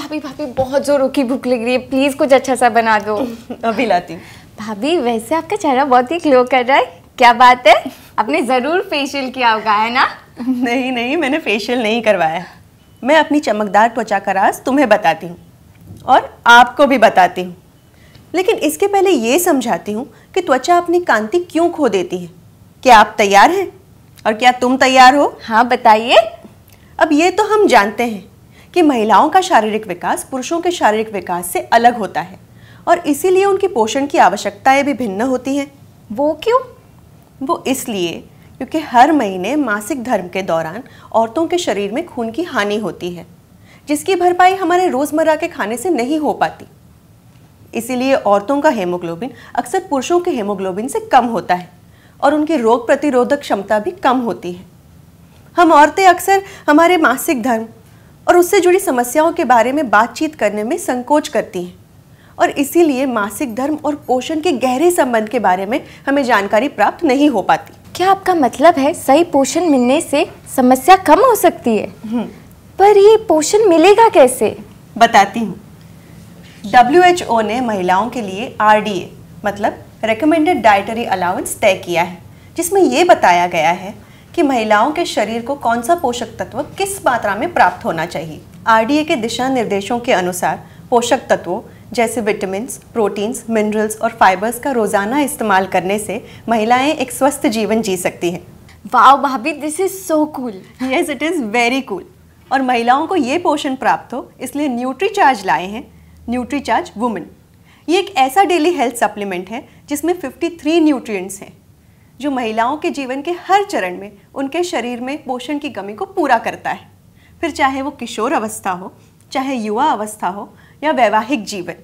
भाभी भाभी बहुत जोरों की भूख लग रही है, प्लीज कुछ अच्छा सा बना दो। अभी लाती हूँ। भाभी वैसे आपका चेहरा बहुत ही ग्लो कर रहा है, क्या बात है? आपने जरूर फेशियल किया होगा, है ना? नहीं नहीं, मैंने फेशियल नहीं करवाया। मैं अपनी चमकदार त्वचा का राज तुम्हें बताती हूँ और आपको भी बताती हूँ, लेकिन इसके पहले ये समझाती हूँ कि त्वचा अपनी कांति क्यों खो देती है। क्या आप तैयार हैं? और क्या तुम तैयार हो? हाँ बताइए। अब ये तो हम जानते हैं कि महिलाओं का शारीरिक विकास पुरुषों के शारीरिक विकास से अलग होता है और इसीलिए उनकी पोषण की आवश्यकताएं भी भिन्न होती हैं। वो क्यों? वो इसलिए क्योंकि हर महीने मासिक धर्म के दौरान औरतों के शरीर में खून की हानि होती है, जिसकी भरपाई हमारे रोज़मर्रा के खाने से नहीं हो पाती। इसीलिए औरतों का हेमोग्लोबिन अक्सर पुरुषों के हेमोग्लोबिन से कम होता है और उनकी रोग प्रतिरोधक क्षमता भी कम होती है। हम औरतें अक्सर हमारे मासिक धर्म और उससे जुड़ी समस्याओं के बारे में बातचीत करने में संकोच करती हैं और इसीलिए मासिक धर्म और पोषण के गहरे संबंध के बारे में हमें जानकारी प्राप्त नहीं हो पाती। क्या आपका मतलब है सही पोषण मिलने से समस्या कम हो सकती है? पर ये पोषण मिलेगा कैसे? बताती हूँ। WHO ने महिलाओं के लिए RDA मतलब रिकमेंडेड डाइटरी अलाउंस तय किया है, जिसमें ये बताया गया है कि महिलाओं के शरीर को कौन सा पोषक तत्व किस मात्रा में प्राप्त होना चाहिए। RDA के दिशा निर्देशों के अनुसार पोषक तत्वों जैसे विटामिन्स, प्रोटीन्स, मिनरल्स और फाइबर्स का रोजाना इस्तेमाल करने से महिलाएं एक स्वस्थ जीवन जी सकती हैं। वाओ भाभी, this is so cool. Yes, it is very cool. और महिलाओं को ये पोषण प्राप्त हो इसलिए न्यूट्रीचार्ज लाए हैं, न्यूट्रीचार्ज वुमेन। ये एक ऐसा डेली हेल्थ सप्लीमेंट है जिसमें 53 न्यूट्रिएंट्स हैं जो महिलाओं के जीवन के हर चरण में उनके शरीर में पोषण की कमी को पूरा करता है, फिर चाहे वो किशोर अवस्था हो, चाहे युवा अवस्था हो या वैवाहिक जीवन।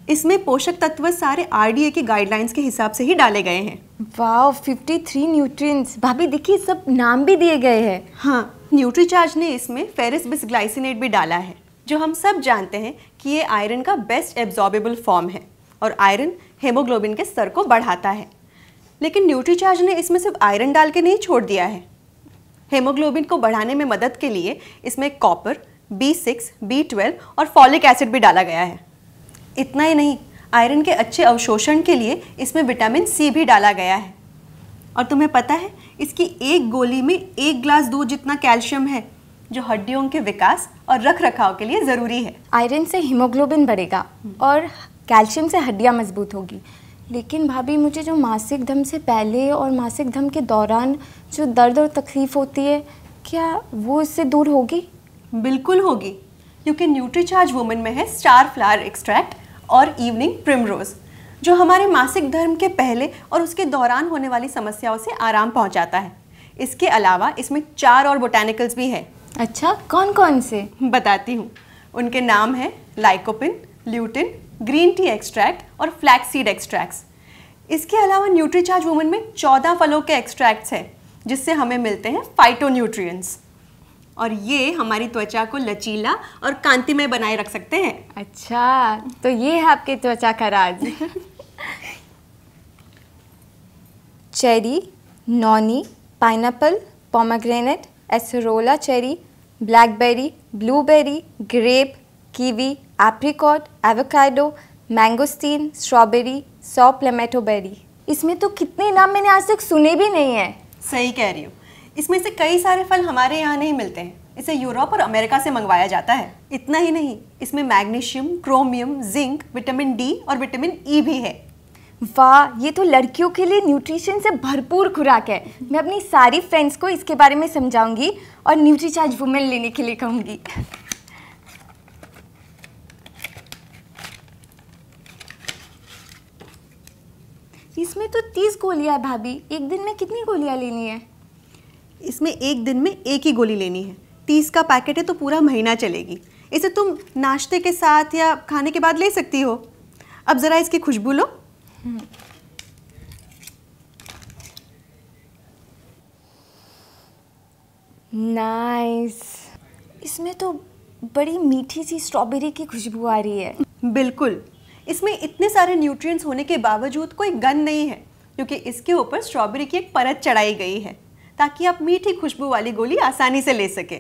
इसमें पोषक तत्व सारे RDA की गाइडलाइंस के हिसाब से ही डाले गए हैं। Wow, 53 nutrients. भाभी देखिए, सब नाम भी दिए गए हैं। हाँ, न्यूट्रीचार्ज ने इसमें फेरस बिसग्लाइसिनेट भी डाला है, जो हम सब जानते हैं कि ये आयरन का बेस्ट एब्जॉर्बेबल फॉर्म है और आयरन हेमोग्लोबिन के स्तर को बढ़ाता है। लेकिन न्यूट्रीचार्ज ने इसमें सिर्फ आयरन डाल के नहीं छोड़ दिया है। हेमोग्लोबिन को बढ़ाने में मदद के लिए इसमें कॉपर, B6, B12 और फॉलिक एसिड भी डाला गया है। इतना ही नहीं, आयरन के अच्छे अवशोषण के लिए इसमें विटामिन C भी डाला गया है। और तुम्हें पता है, इसकी एक गोली में 1 ग्लास दूध जितना कैल्शियम है, जो हड्डियों के विकास और रख रखाव के लिए ज़रूरी है। आयरन से हीमोग्लोबिन बढ़ेगा और कैल्शियम से हड्डियां मजबूत होगी। लेकिन भाभी, मुझे जो मासिक धर्म से पहले और मासिक धर्म के दौरान जो दर्द और तकलीफ होती है, क्या वो इससे दूर होगी? बिल्कुल होगी, क्योंकि न्यूट्रीचार्ज वुमेन में है स्टार फ्लावर एक्सट्रैक्ट और इवनिंग प्रिमरोज, जो हमारे मासिक धर्म के पहले और उसके दौरान होने वाली समस्याओं से आराम पहुंचाता है। इसके अलावा इसमें 4 और बोटानिकल्स भी हैं। अच्छा, कौन कौन से? बताती हूँ। उनके नाम हैं lycopene, lutein, green tea extract और फ्लैक्स सीड एक्सट्रैक्ट्स। इसके अलावा न्यूट्रीचार्ज वुमेन में 14 फलों के एक्सट्रैक्ट्स हैं, जिससे हमें मिलते हैं फाइटोन्यूट्रिएंट्स, और ये हमारी त्वचा को लचीला और कांतिमय बनाए रख सकते हैं। अच्छा, तो ये है आपके त्वचा का राज। Cherry, noni, pineapple, pomegranate, acerola cherry, blackberry, blueberry, grape, kiwi, apricot, avocado, mangosteen, strawberry, sop, लेमेटो बेरी। इसमें तो कितने नाम मैंने आज तक सुने भी नहीं है। सही कह रही हो। इसमें से कई सारे फल हमारे यहाँ नहीं मिलते हैं, इसे यूरोप और अमेरिका से मंगवाया जाता है। इतना ही नहीं, इसमें magnesium, chromium, zinc, vitamin D और विटामिन E भी है। वाह, ये तो लड़कियों के लिए न्यूट्रिशन से भरपूर खुराक है। मैं अपनी सारी फ्रेंड्स को इसके बारे में समझाऊंगी और न्यूट्रीचार्ज वुमेन लेने के लिए कहूँगी। इसमें तो 30 गोलियां है भाभी, एक दिन में कितनी गोलियां लेनी है? इसमें एक दिन में एक ही गोली लेनी है। 30 का पैकेट है तो पूरा महीना चलेगी। इसे तुम नाश्ते के साथ या खाने के बाद ले सकती हो। अब ज़रा इसकी खुशबू लो। नाइस। इसमें तो बड़ी मीठी सी स्ट्रॉबेरी की खुशबू आ रही है। बिल्कुल, इसमें इतने सारे न्यूट्रिएंट्स होने के बावजूद कोई गंध नहीं है, क्योंकि इसके ऊपर स्ट्रॉबेरी की एक परत चढ़ाई गई है ताकि आप मीठी खुशबू वाली गोली आसानी से ले सके।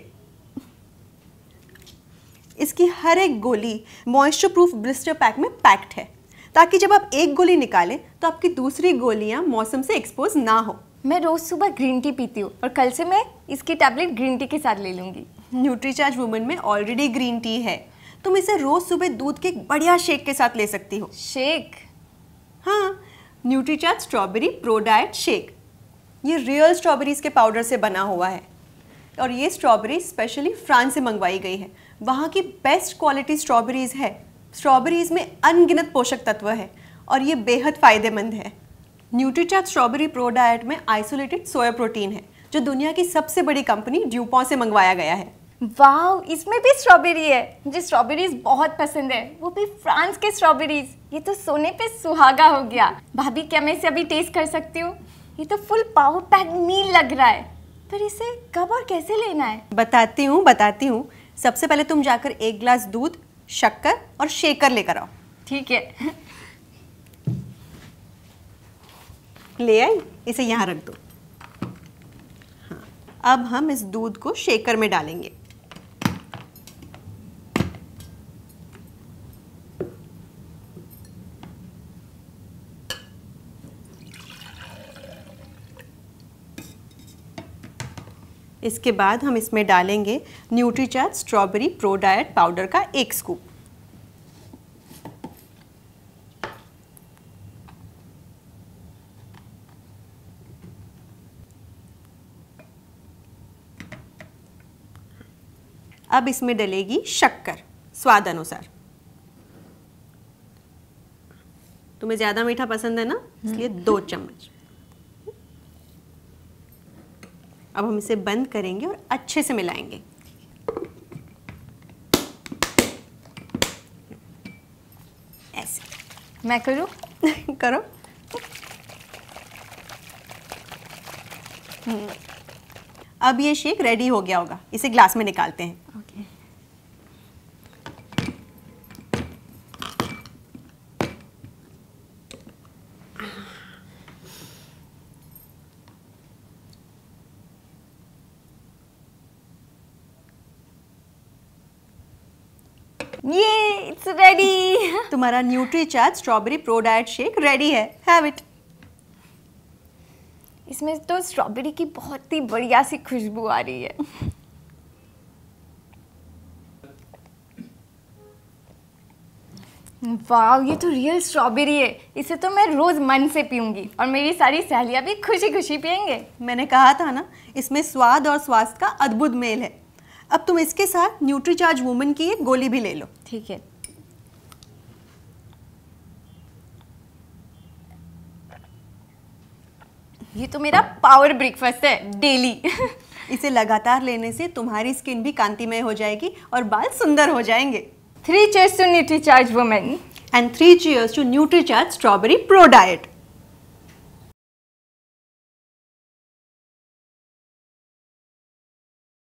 इसकी हर एक गोली मॉइस्चर प्रूफ ब्लिस्टर पैक में पैक्ड है, ताकि जब आप एक गोली निकालें तो आपकी दूसरी गोलियां मौसम से एक्सपोज ना हो। मैं रोज सुबह ग्रीन टी पीती हूँ और कल से मैं इसकी टैबलेट ग्रीन टी के साथ ले लूँगी। न्यूट्रीचार्ज वुमन में ऑलरेडी ग्रीन टी है, तुम इसे रोज सुबह दूध के एक बढ़िया शेक के साथ ले सकती हो। शेक? हाँ, Nutricharge strawberry pro diet shake. ये रियल स्ट्रॉबेरीज के पाउडर से बना हुआ है और ये स्ट्रॉबेरी स्पेशली फ्रांस से मंगवाई गई है। वहाँ की बेस्ट क्वालिटी स्ट्रॉबेरीज है। स्ट्रॉबेरीज में अनगिनत पोषक तत्व है और ये बेहद फायदेमंद है। न्यूट्रीचार्ज स्ट्रॉबेरी प्रो डाइट में आइसोलेटेड सोया प्रोटीन है, जो दुनिया की सबसे बड़ी कंपनी ड्यूपॉन से मंगवाया गया है। वाह, इसमें भी स्ट्रॉबेरी है। मुझे स्ट्रॉबेरीज बहुत पसंद है, वो भी फ्रांस के स्ट्रॉबेरीज। ये तो सोने पे सुहागा हो गया। भाभी, क्या मैं इसे अभी टेस्ट कर सकती हूँ? ये तो फुल पावर पैक मील लग रहा है, पर इसे कब और कैसे लेना है? बताती हूँ। सबसे पहले तुम जाकर 1 गिलास दूध, शक्कर और शेकर लेकर आओ। ठीक है। ले आई, इसे यहाँ रख दो। हाँ, अब हम इस दूध को शेकर में डालेंगे। इसके बाद हम इसमें डालेंगे Nutricharge strawberry pro diet powder का 1 स्कूप। अब इसमें डलेगी शक्कर स्वाद अनुसार। तुम्हें ज्यादा मीठा पसंद है ना, इसलिए 2 चम्मच। अब हम इसे बंद करेंगे और अच्छे से मिलाएंगे। ऐसे। मैं करूं? करो। अब ये शेक रेडी हो गया होगा, इसे ग्लास में निकालते हैं। ओके। ये इट्स रेडी। तुम्हारा Nutricharge strawberry pro diet shake ready है। Have it. इसमें तो स्ट्रॉबेरी की बहुत ही बढ़िया सी खुशबू आ रही है। वाह, ये तो रियल स्ट्रॉबेरी है। इसे तो मैं रोज मन से पीऊंगी और मेरी सारी सहेलियां भी खुशी खुशी पियेंगे। मैंने कहा था ना, इसमें स्वाद और स्वास्थ्य का अद्भुत मेल है। अब तुम इसके साथ न्यूट्रीचार्ज वुमन की एक गोली भी ले लो। ठीक है। ये तो मेरा पावर ब्रेकफास्ट है डेली। इसे लगातार लेने से तुम्हारी स्किन भी कांतिमय हो जाएगी और बाल सुंदर हो जाएंगे। 3 cheers to NutriCharge Women and 3 cheers to NutriCharge Strawberry Pro Diet।